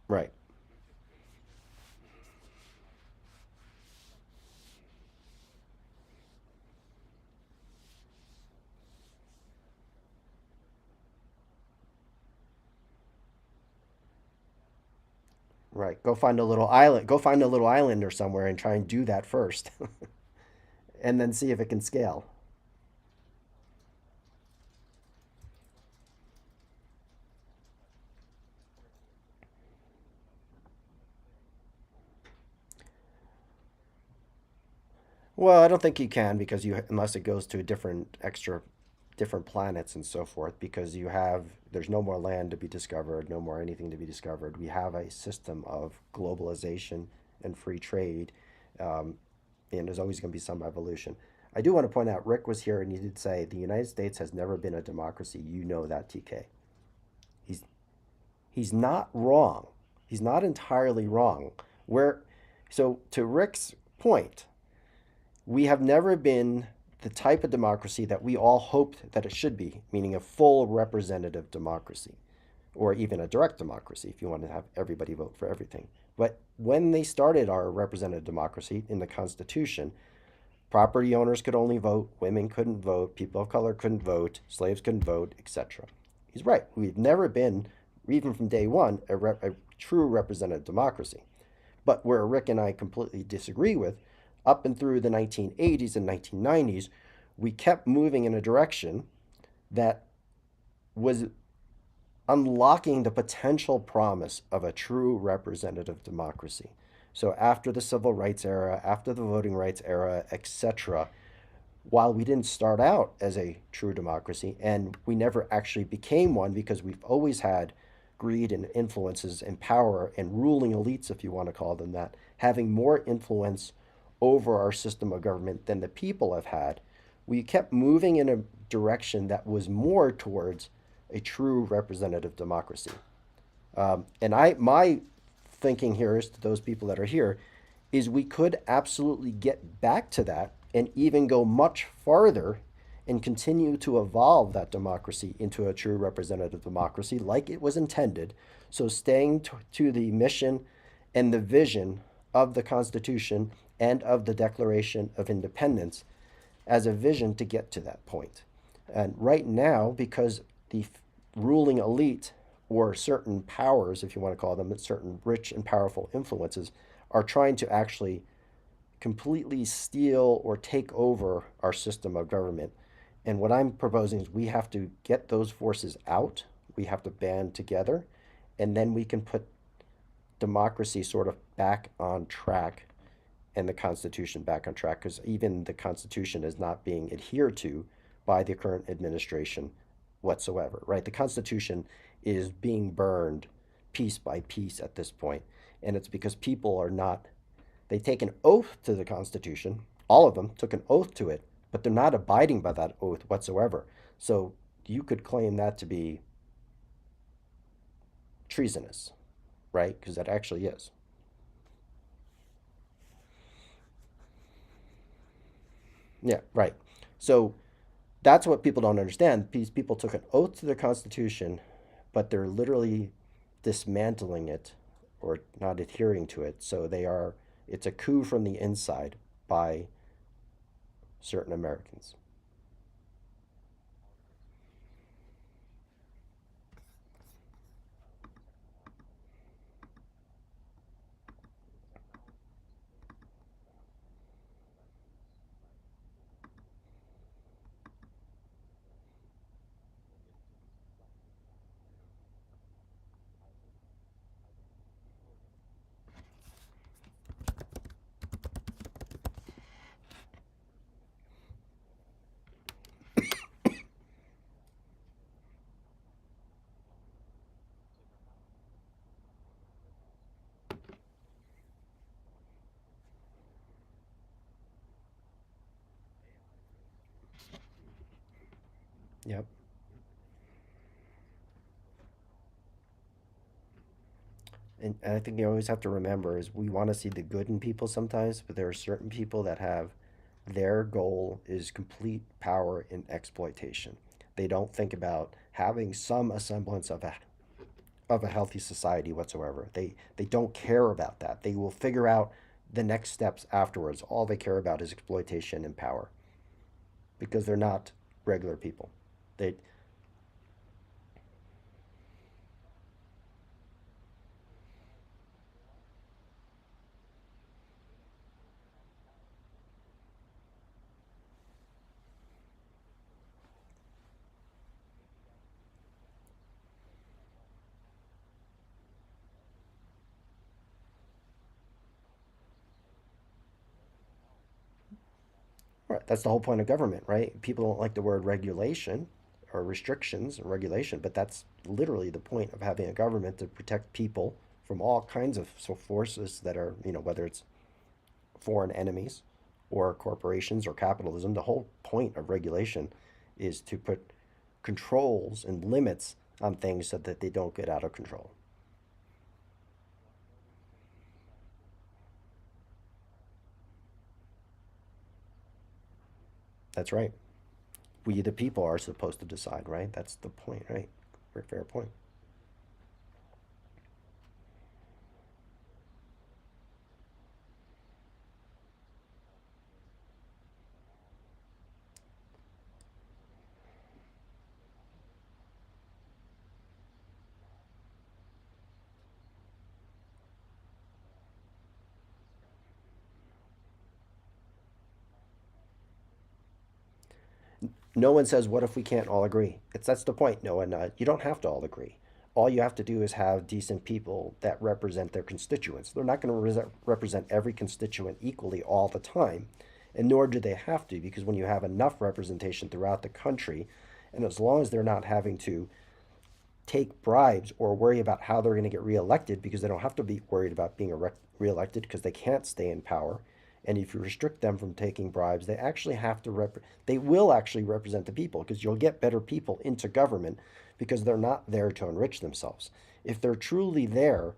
right. Right. Go find a little island. Go find a little island or somewhere and try and do that first, and then see if it can scale. Well, I don't think you can because you unless it goes to a different planets and so forth because there's no more land to be discovered, no more anything to be discovered. We have a system of globalization and free trade, um, and there's always going to be some evolution. I do want to point out Rick was here and he did say the United States has never been a democracy. You know that, TK. He's he's not wrong. He's not entirely wrong. Where so to Rick's point, we have never been the type of democracy that we all hoped that it should be, meaning a full representative democracy, or even a direct democracy if you want to have everybody vote for everything. But when they started our representative democracy in the Constitution, property owners could only vote, women couldn't vote, people of color couldn't vote, slaves couldn't vote, etc. He's right. We've never been, even from day one, a true representative democracy. But where Rick and I completely disagree with, up and through the 1980s and 1990s, we kept moving in a direction that was unlocking the potential promise of a true representative democracy. So after the civil rights era, after the voting rights era, etc., while we didn't start out as a true democracy and we never actually became one because we've always had greed and influences and power and ruling elites, if you want to call them that, having more influence over our system of government than the people have had, we kept moving in a direction that was more towards a true representative democracy. And my thinking here is to those people that are here is we could absolutely get back to that and even go much farther and continue to evolve that democracy into a true representative democracy like it was intended. So, staying to the mission and the vision of the Constitution and of the Declaration of Independence as a vision to get to that point. And right now, because the ruling elite or certain powers, if you want to call them, certain rich and powerful influences, are trying to actually completely steal or take over our system of government. And what I'm proposing is we have to get those forces out. We have to band together, and then we can put democracy sort of back on track and the Constitution back on track, because even the Constitution is not being adhered to by the current administration whatsoever, right? The Constitution is being burned piece by piece at this point, and it's because people are not, they take an oath to the Constitution, all of them took an oath to it, but they're not abiding by that oath whatsoever. So you could claim that to be treasonous, right? Because that actually is. Yeah, right. So that's what people don't understand. These people took an oath to the Constitution, but they're literally dismantling it or not adhering to it. So they are, it's a coup from the inside by certain Americans. Yep. And I think you always have to remember is we want to see the good in people sometimes, but there are certain people that have their goal is complete power and exploitation. They don't think about having some semblance of a healthy society whatsoever. They don't care about that. They will figure out the next steps afterwards. All they care about is exploitation and power because they're not regular people. They Right. That's the whole point of government, right? People don't like the word regulation or restrictions and regulation, but that's literally the point of having a government to protect people from all kinds of forces that are, whether it's foreign enemies or corporations or capitalism. The whole point of regulation is to put controls and limits on things so that they don't get out of control. That's right. We, the people, are supposed to decide, right? That's the point, right? Very fair point. No one says, "What if we can't all agree?" That's the point. No one. You don't have to all agree. All you have to do is have decent people that represent their constituents. They're not going to represent every constituent equally all the time, and nor do they have to, because when you have enough representation throughout the country, and as long as they're not having to take bribes or worry about how they're going to get reelected, because they don't have to be worried about being reelected because they can't stay in power. And if you restrict them from taking bribes, they actually have to they will actually represent the people, because you'll get better people into government because they're not there to enrich themselves. If they're truly there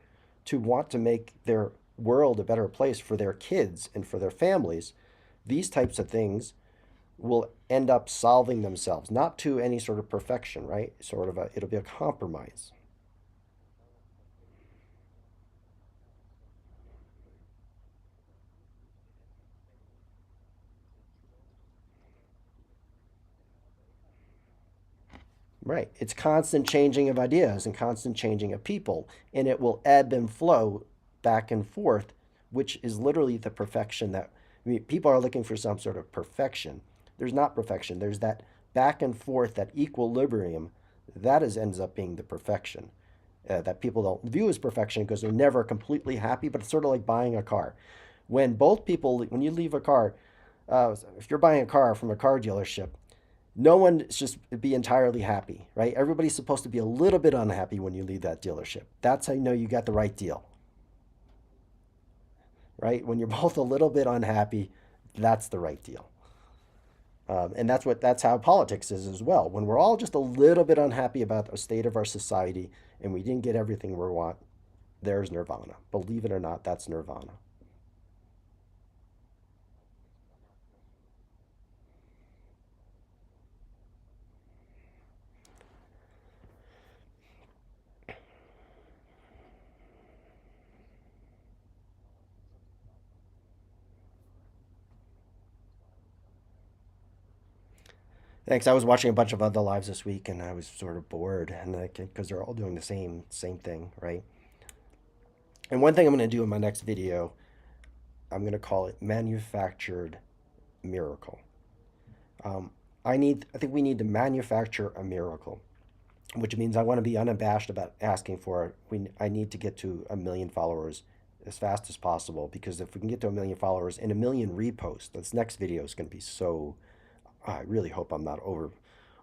to want to make their world a better place for their kids and for their families, these types of things will end up solving themselves, not to any sort of perfection, right? Sort of it'll be a compromise. Right. It's constant changing of ideas and constant changing of people, and it will ebb and flow back and forth, which is literally the perfection that I mean, people are looking for some sort of perfection. There's not perfection. There's that back and forth, that equilibrium. That is ends up being the perfection that people don't view as perfection because they're never completely happy. But it's sort of like buying a car. When both people, when you leave a car, if you're buying a car from a car dealership, no one is just be entirely happy, right? Everybody's supposed to be a little bit unhappy when you leave that dealership. That's how you know you got the right deal, right? When you're both a little bit unhappy, that's the right deal. And that's how politics is as well. When we're all just a little bit unhappy about the state of our society and we didn't get everything we want, there's nirvana. Believe it or not, that's nirvana. Thanks. I was watching a bunch of other lives this week, and I was sort of bored, and because they're all doing the same thing, right? And one thing I'm going to do in my next video, I'm going to call it manufactured miracle. Um, I think we need to manufacture a miracle, which means I want to be unabashed about asking for it. I need to get to 1 million followers as fast as possible because if we can get to 1 million followers and 1 million reposts, this next video is going to be so. I really hope I'm not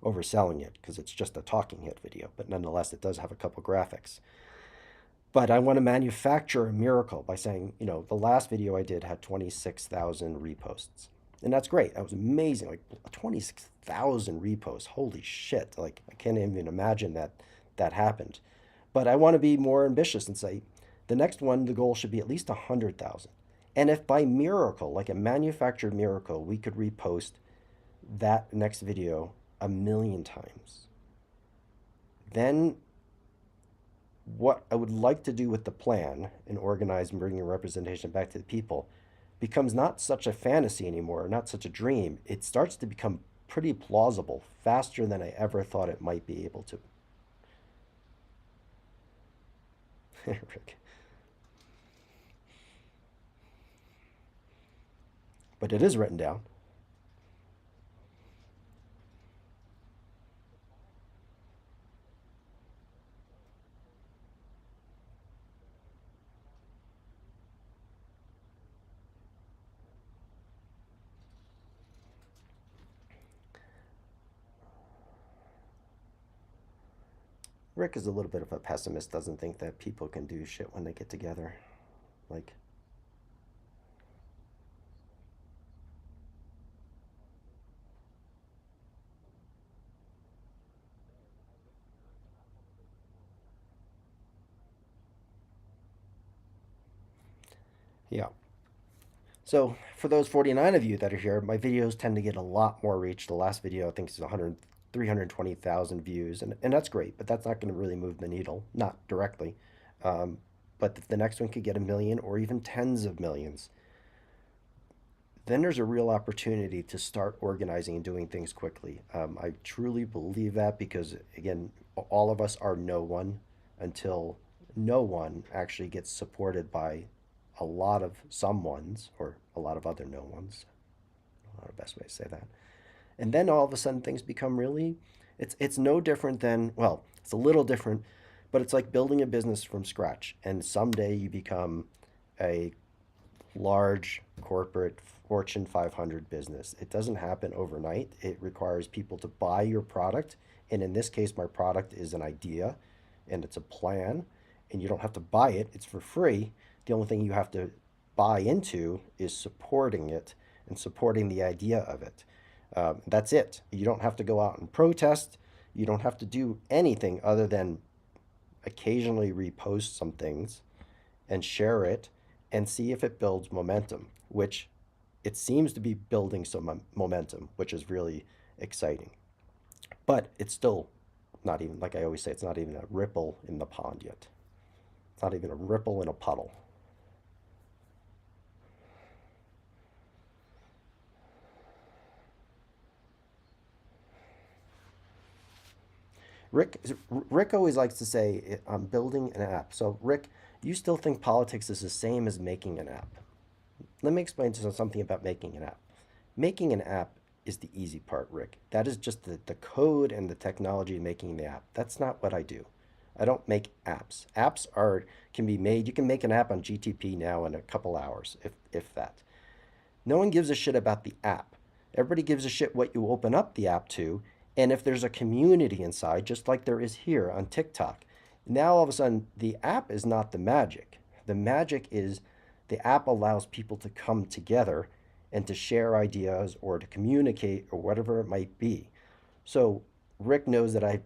overselling it because it's just a talking head video, but nonetheless, it does have a couple graphics. But I want to manufacture a miracle by saying, the last video I did had 26,000 reposts. And that's great. That was amazing. Like 26,000 reposts. Holy shit. Like I can't even imagine that happened. But I want to be more ambitious and say the next one, the goal should be at least 100,000. And if by miracle, like a manufactured miracle, we could repost that next video 1 million times, then what I would like to do with the plan and organize and bring representation back to the people becomes not such a fantasy anymore, not such a dream. It starts to become pretty plausible faster than I ever thought it might be able to. Rick. But it is written down. Rick is a little bit of a pessimist, doesn't think that people can do shit when they get together. Like, yeah. So for those 49 of you that are here, my videos tend to get a lot more reach. The last video I think is 100, 320,000 views, and that's great, but that's not going to really move the needle, not directly. Um, but if the next one could get 1 million or even tens of millions, then there's a real opportunity to start organizing and doing things quickly. I truly believe that because, again, all of us are no one until no one actually gets supported by a lot of someones or a lot of other no ones. Not the best way to say that. And then all of a sudden things become really, it's no different than, well, it's a little different, but it's like building a business from scratch. And someday you become a large corporate Fortune 500 business. It doesn't happen overnight. It requires people to buy your product. And in this case, my product is an idea and it's a plan, and you don't have to buy it, it's for free. The only thing you have to buy into is supporting it and supporting the idea of it. That's it. You don't have to go out and protest. You don't have to do anything other than occasionally repost some things and share it and see if it builds momentum, which it seems to be building some momentum, which is really exciting. But it's still not even, like I always say, it's not even a ripple in the pond yet. It's not even a ripple in a puddle. Rick Rick always likes to say, "I'm building an app." So Rick, you still think politics is the same as making an app? Let me explain to you something about making an app. Making an app is the easy part, Rick. That is just the code and the technology making the app. That's not what I do. I don't make apps. Apps are can be made. You can make an app on GTP now in a couple hours, if that. No one gives a shit about the app. Everybody gives a shit what you open up the app to, and if there's a community inside, just like there is here on TikTok. Now all of a sudden, the app is not the magic. The magic is the app allows people to come together and to share ideas or to communicate or whatever it might be. So Rick knows that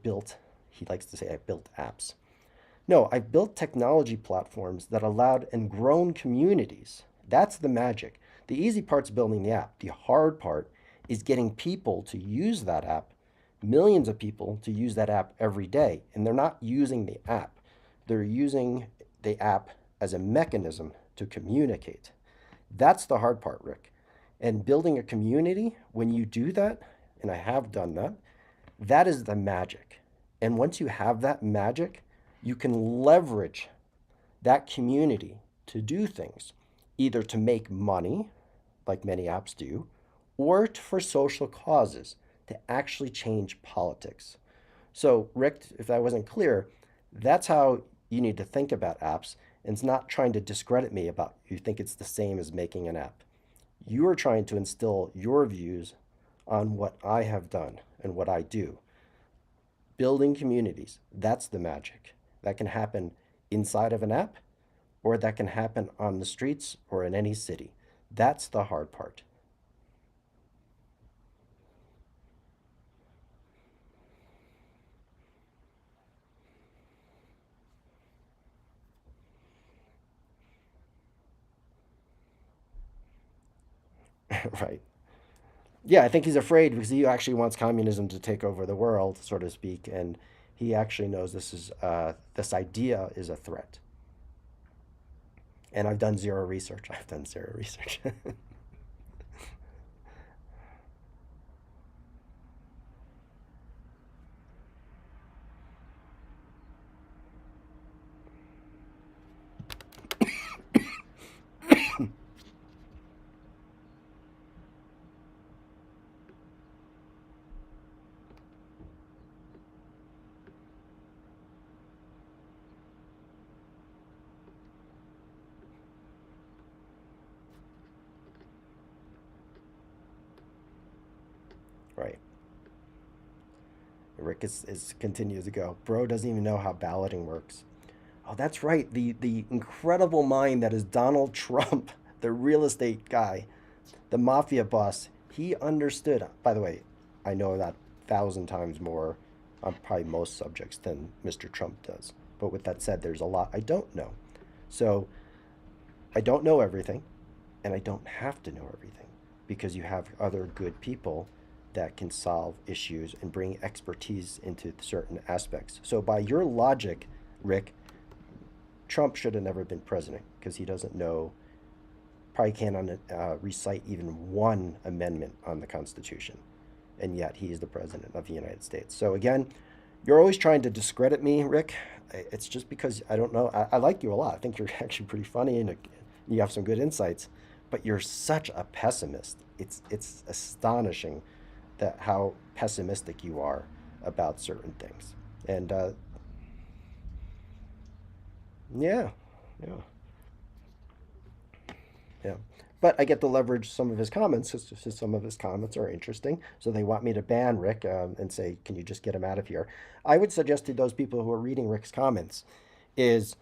he likes to say I built apps. No, I've built technology platforms that allowed and grown communities. That's the magic. The easy part's building the app. The hard part is getting people to use that app, millions of people to use that app every day. And they're not using the app, they're using the app as a mechanism to communicate. That's the hard part, Rick. And building a community, when you do that, and I have done that, that is the magic. And once you have that magic, you can leverage that community to do things, either to make money, like many apps do, or for social causes, to actually change politics. So, Rick, if that wasn't clear, that's how you need to think about apps. And it's not trying to discredit me about you think it's the same as making an app. You are trying to instill your views on what I have done and what I do. Building communities, that's the magic. That can happen inside of an app, or that can happen on the streets or in any city. That's the hard part. Right. Yeah, I think he's afraid because he actually wants communism to take over the world, so to speak, and he actually knows this idea is a threat. And I've done zero research. I've done zero research. Right. Rick is continues to go. Bro doesn't even know how balloting works. Oh, that's right. The incredible mind that is Donald Trump, the real estate guy, the mafia boss. He understood. By the way, I know that 1,000 times more on probably most subjects than Mr. Trump does. But with that said, there's a lot I don't know. So I don't know everything, and I don't have to know everything because you have other good people that can solve issues and bring expertise into certain aspects. So, by your logic, Rick, Trump should have never been president because he doesn't know, probably can't recite even one amendment on the Constitution. And yet he is the president of the United States. So, again, you're always trying to discredit me, Rick. It's just because I don't know. I like you a lot. I think you're actually pretty funny and you have some good insights, but you're such a pessimist. It's astonishing that how pessimistic you are about certain things. And yeah, yeah, yeah. But I get to leverage some of his comments. Some of his comments are interesting. So they want me to ban Rick and say, "Can you just get him out of here?" I would suggest to those people who are reading Rick's comments, is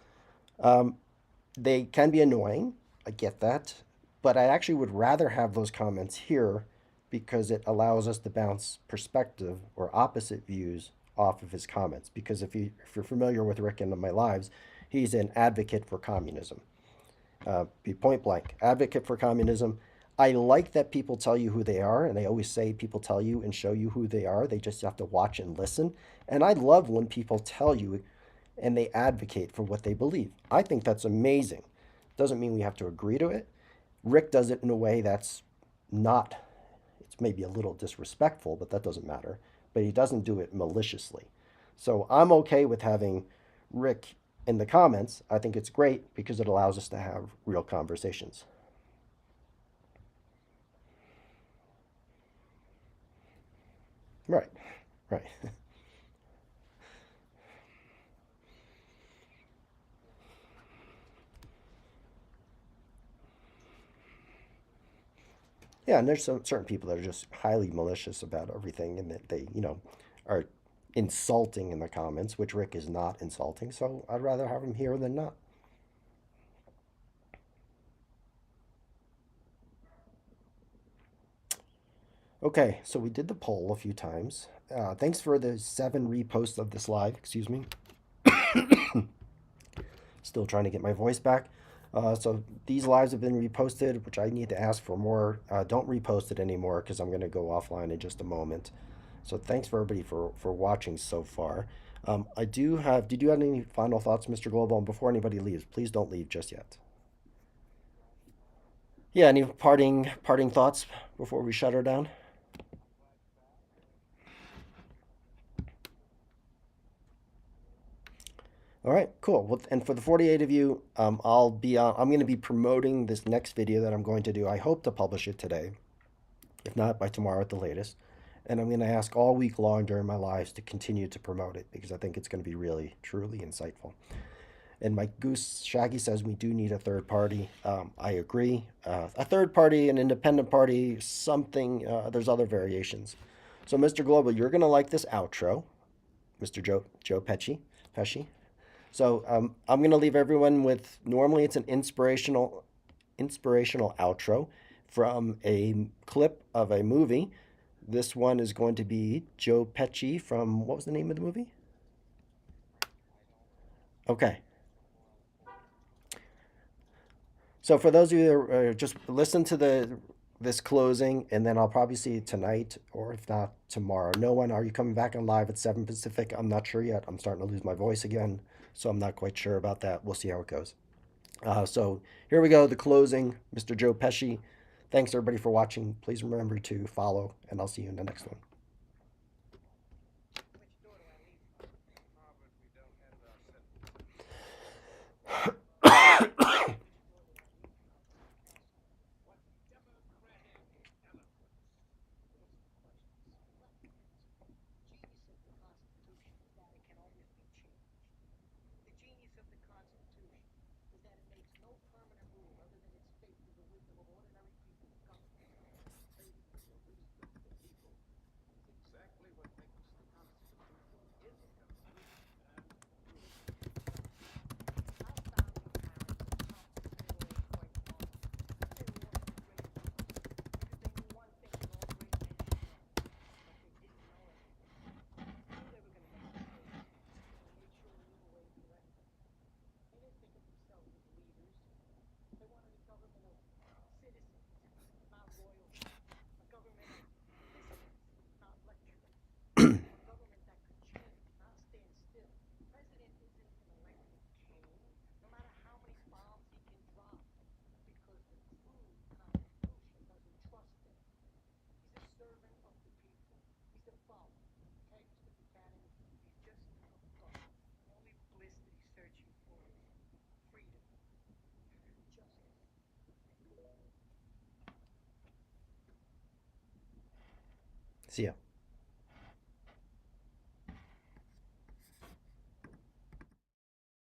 they can be annoying. I get that. But I actually would rather have those comments here because it allows us to bounce perspective or opposite views off of his comments. Because if you're familiar with Rick and my lives, he's an advocate for communism. Be point blank. Advocate for communism. I like that people tell you who they are, and they always say people tell you and show you who they are. They just have to watch and listen. And I love when people tell you and they advocate for what they believe. I think that's amazing. Doesn't mean we have to agree to it. Rick does it in a way that's not, it's maybe a little disrespectful, but that doesn't matter. But he doesn't do it maliciously. So I'm okay with having Rick in the comments. I think it's great because it allows us to have real conversations. Right, right. Yeah, and there's some certain people that are just highly malicious about everything, and that they, are insulting in the comments, which Rick is not insulting. So I'd rather have him here than not. Okay, so we did the poll a few times. Thanks for the 7 reposts of this live. Excuse me. Still trying to get my voice back. So these lives have been reposted, which I need to ask for more. Don't repost it anymore because I'm going to go offline in just a moment. So thanks for everybody for watching so far. I do have. Did you have any final thoughts, Mr. Global? And before anybody leaves, please don't leave just yet. Yeah, any parting thoughts before we shut her down? All right, cool. Well, and for the 48 of you, I'm going to be promoting this next video that I'm going to do. I hope to publish it today, if not by tomorrow at the latest. And I'm going to ask all week long during my lives to continue to promote it because I think it's going to be really, truly insightful. And my goose Shaggy says we do need a third party. I agree. A third party, an independent party, something. There's other variations. So, Mr. Global, you're going to like this outro, Mr. Joe Pesci. So I'm gonna leave everyone with. Normally, it's an inspirational outro from a clip of a movie. This one is going to be Joe Pesci from, what was the name of the movie? Okay. So for those of you that just listen to the this closing, and then I'll probably see you tonight, or if not tomorrow. No one, are you coming back on live at 7 Pacific? I'm not sure yet. I'm starting to lose my voice again, so I'm not quite sure about that. We'll see how it goes. So here we go, the closing, Mr. Joe Pesci. Thanks everybody for watching. Please remember to follow, and I'll see you in the next one. See ya.